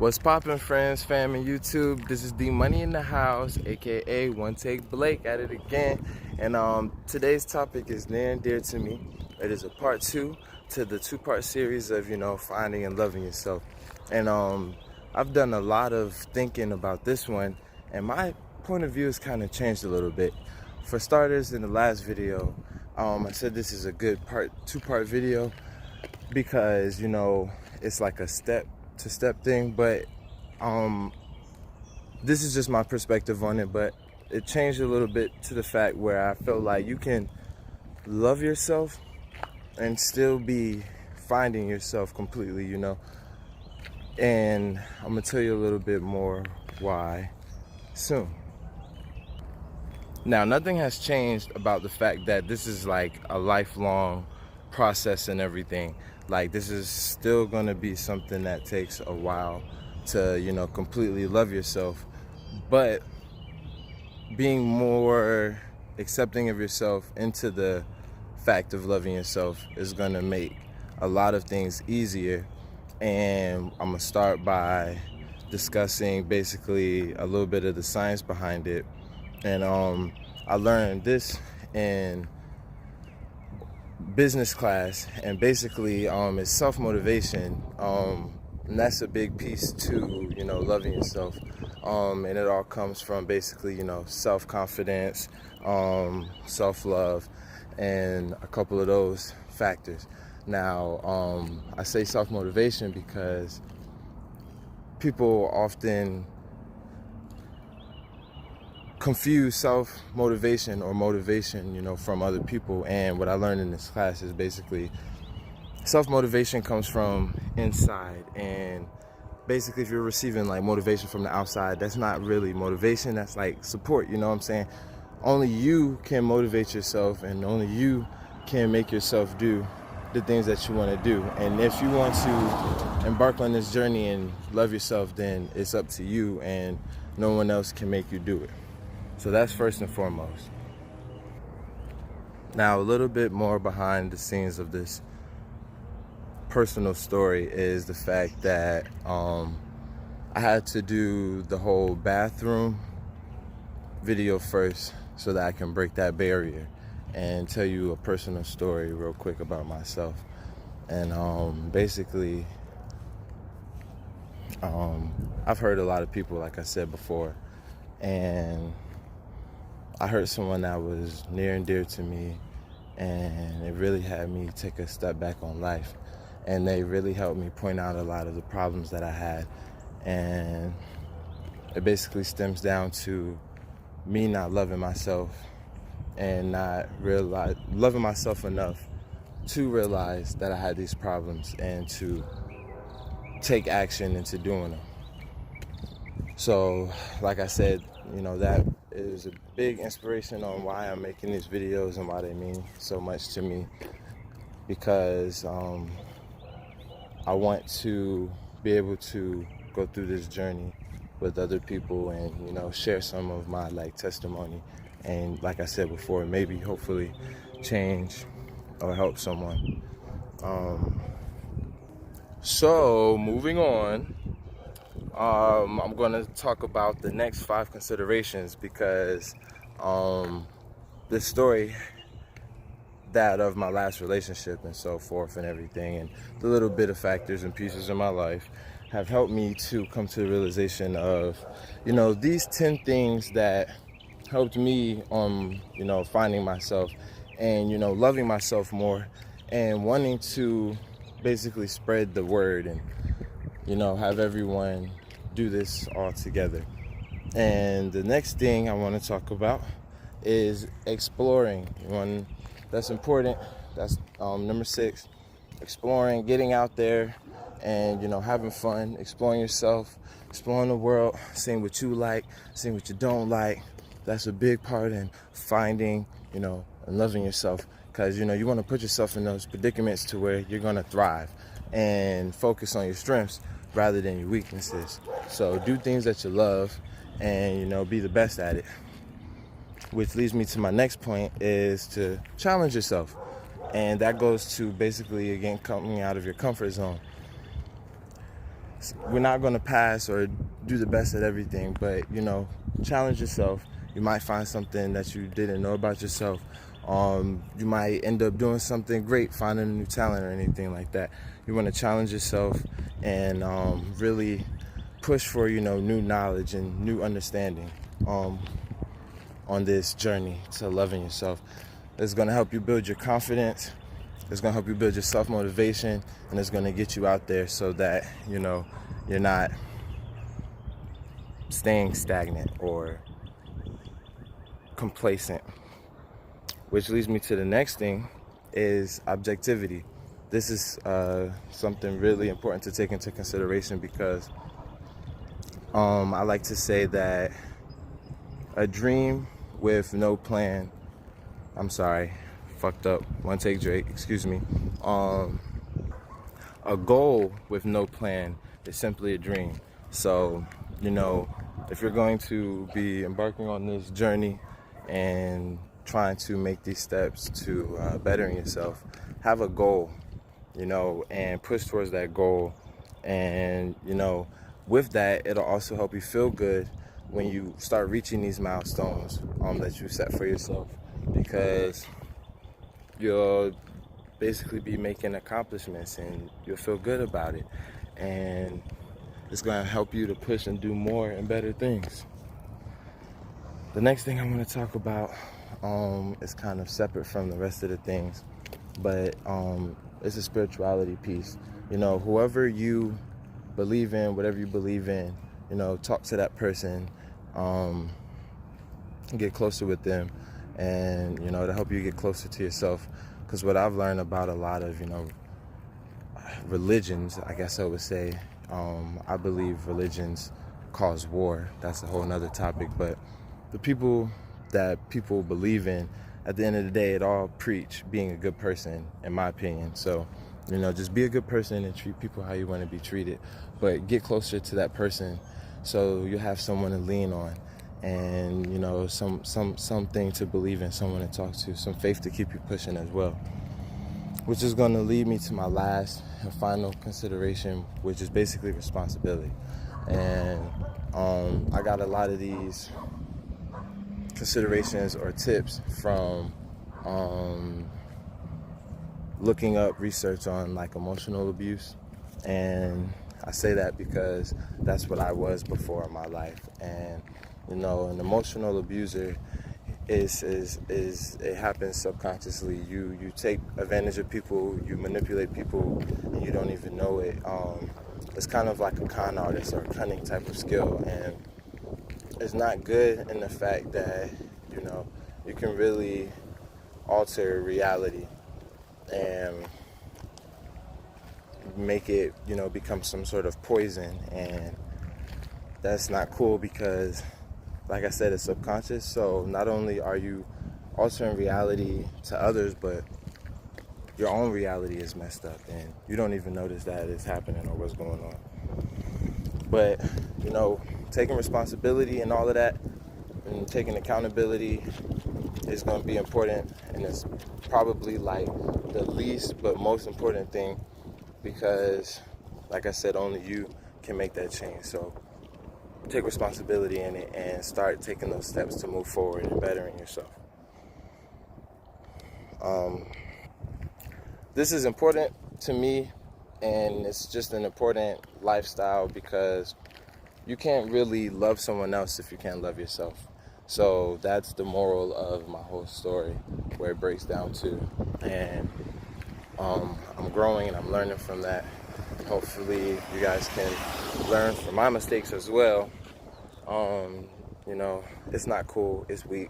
What's poppin', friends, fam, and YouTube? This is D Money in the house, aka One Take Blake, at it again. And today's topic is near and dear to me. It is a part 2 to the 2-part series of finding and loving yourself. And I've done a lot of thinking about this one, and my point of view has kind of changed a little bit. For starters, in the last video, I said this is a good 2-part video because it's like a step-to-step thing, but this is just my perspective on it. But it changed a little bit to the fact where I felt like you can love yourself and still be finding yourself completely, and I'm gonna tell you a little bit more why soon. Now, nothing has changed about the fact that this is like a lifelong process and everything. Like, this is still going to be something that takes a while to completely love yourself, but being more accepting of yourself into the fact of loving yourself is going to make a lot of things easier. And I'm going to start by discussing basically a little bit of the science behind it. And I learned this in business class, and basically it's self-motivation, and that's a big piece to loving yourself, and it all comes from basically self-confidence, self-love, and a couple of those factors. Now I say self-motivation because people often confuse self-motivation or motivation, from other people. And what I learned in this class is basically self-motivation comes from inside. And basically, if you're receiving like motivation from the outside, that's not really motivation. That's like support. You know what I'm saying? Only you can motivate yourself, and only you can make yourself do the things that you want to do. And if you want to embark on this journey and love yourself, then it's up to you, and no one else can make you do it. So that's first and foremost. Now, a little bit more behind the scenes of this personal story is the fact that I had to do the whole bathroom video first so that I can break that barrier and tell you a personal story real quick about myself. And basically, I've heard a lot of people, like I said before, and I heard someone that was near and dear to me, and it really had me take a step back on life. And they really helped me point out a lot of the problems that I had. And it basically stems down to me not loving myself and not loving myself enough to realize that I had these problems and to take action into doing them. So, like I said, that is a big inspiration on why I'm making these videos and why they mean so much to me, because I want to be able to go through this journey with other people and share some of my testimony, and like I said before, maybe hopefully change or help someone. So moving on, I'm going to talk about the next 5 considerations, because this story, that of my last relationship and so forth and everything, and the little bit of factors and pieces in my life have helped me to come to the realization of, these 10 things that helped me finding myself and, loving myself more and wanting to basically spread the word and, have everyone do this all together. And the next thing I want to talk about is exploring. One that's important, that's number 6, exploring, getting out there and having fun, exploring yourself, exploring the world, seeing what you like, seeing what you don't like. That's a big part in finding and loving yourself, because you want to put yourself in those predicaments to where you're going to thrive and focus on your strengths rather than your weaknesses. So do things that you love and be the best at it. Which leads me to my next point, is to challenge yourself. And that goes to basically, again, coming out of your comfort zone. we're not going to pass or do the best at everything, but, challenge yourself. You might find something that you didn't know about yourself. You might end up doing something great, finding a new talent or anything like that. You want to challenge yourself and really push for, new knowledge and new understanding on this journey to loving yourself. It's going to help you build your confidence. It's going to help you build your self-motivation, and it's going to get you out there so that, you're not staying stagnant or complacent. Which leads me to the next thing, is objectivity. This is something really important to take into consideration because I like to say that a dream with no plan, I'm sorry, fucked up, one take Drake, excuse me. A goal with no plan is simply a dream. So, if you're going to be embarking on this journey and trying to make these steps to bettering yourself, have a goal, and push towards that goal. And, with that, it'll also help you feel good when you start reaching these milestones that you set for yourself, because you'll basically be making accomplishments and you'll feel good about it, and it's going to help you to push and do more and better things. The next thing I'm going to talk about is kind of separate from the rest of the things, but it's a spirituality piece. Whoever you believe in, whatever you believe in, talk to that person, get closer with them, and to help you get closer to yourself. Because what I've learned about a lot of religions, I guess I would say, I believe religions cause war. That's a whole nother topic. But the people that people believe in, at the end of the day, it all preach being a good person, in my opinion. So, just be a good person and treat people how you want to be treated. But get closer to that person so you have someone to lean on, and something to believe in, someone to talk to, some faith to keep you pushing as well. Which is going to lead me to my last and final consideration, which is basically responsibility. And I got a lot of these considerations or tips from looking up research on emotional abuse. And I say that because that's what I was before in my life. And an emotional abuser is it happens subconsciously. You take advantage of people, you manipulate people, and you don't even know it. It's kind of like a con artist or a cunning type of skill, and it's not good in the fact that you can really alter reality and make it become some sort of poison, and that's not cool because, like I said, it's subconscious. So not only are you altering reality to others, but your own reality is messed up and you don't even notice that it's happening or what's going on. But taking responsibility and all of that and taking accountability is going to be important, and it's probably the least but most important thing, because like I said, only you can make that change. So take responsibility in it and start taking those steps to move forward and bettering yourself. This is important to me, and it's just an important lifestyle, because you can't really love someone else if you can't love yourself. So that's the moral of my whole story, where it breaks down to. And I'm growing and I'm learning from that. Hopefully you guys can learn from my mistakes as well. It's not cool, it's weak.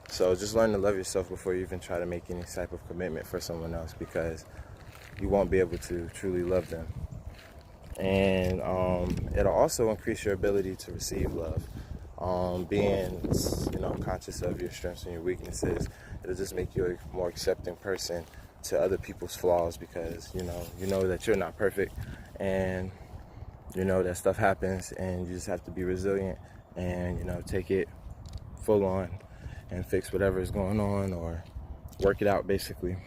So just learn to love yourself before you even try to make any type of commitment for someone else, because you won't be able to truly love them. And it'll also increase your ability to receive love. Being conscious of your strengths and your weaknesses, it'll just make you a more accepting person to other people's flaws, because you know that you're not perfect, and that stuff happens, and you just have to be resilient and take it full on and fix whatever is going on, or work it out basically.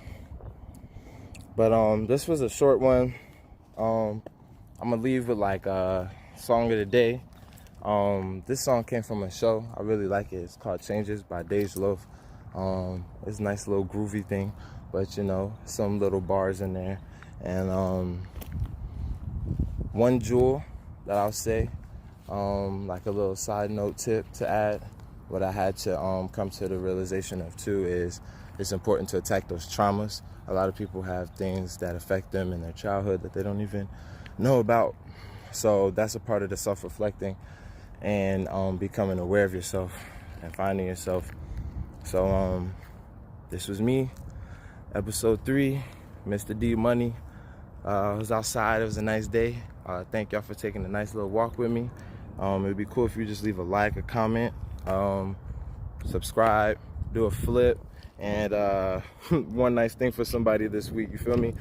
But this was a short one. I'm gonna leave with like a song of the day. This song came from a show. I really like it. It's called Changes by Dej Loaf. It's a nice little groovy thing, but you know, some little bars in there. And one jewel that I'll say, like a little side note tip to add, what I had to come to the realization of too is it's important to attack those traumas. A lot of people have things that affect them in their childhood that they don't even know about. So that's a part of the self-reflecting and becoming aware of yourself and finding yourself. So this was me, episode 3, Mr. D Money. I was outside. It was a nice day. Thank y'all for taking a nice little walk with me. It'd be cool if you just leave a like, a comment, subscribe, do a flip, and one nice thing for somebody this week, you feel me?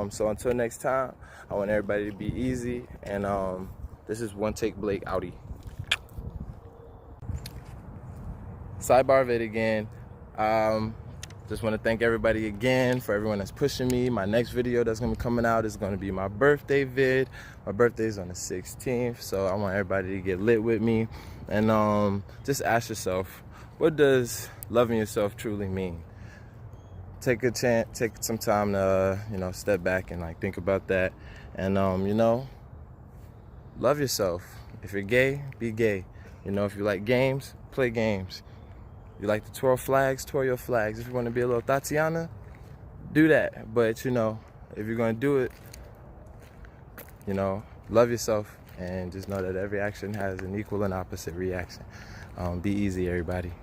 So until next time, I want everybody to be easy, and this is One Take Blake outie. Sidebar of it again. Just want to thank everybody again for everyone that's pushing me. My next video that's going to be coming out is going to be my birthday vid. My birthday is on the 16th, so I want everybody to get lit with me. And just ask yourself, what does loving yourself truly mean? Take a chance, take some time to, you know, step back and like think about that. And, you know, love yourself. If you're gay, be gay. You know, if you like games, play games. You like to twirl flags, twirl your flags. If you want to be a little Tatiana, do that. But, you know, if you're going to do it, you know, love yourself and just know that every action has an equal and opposite reaction. Be easy, everybody.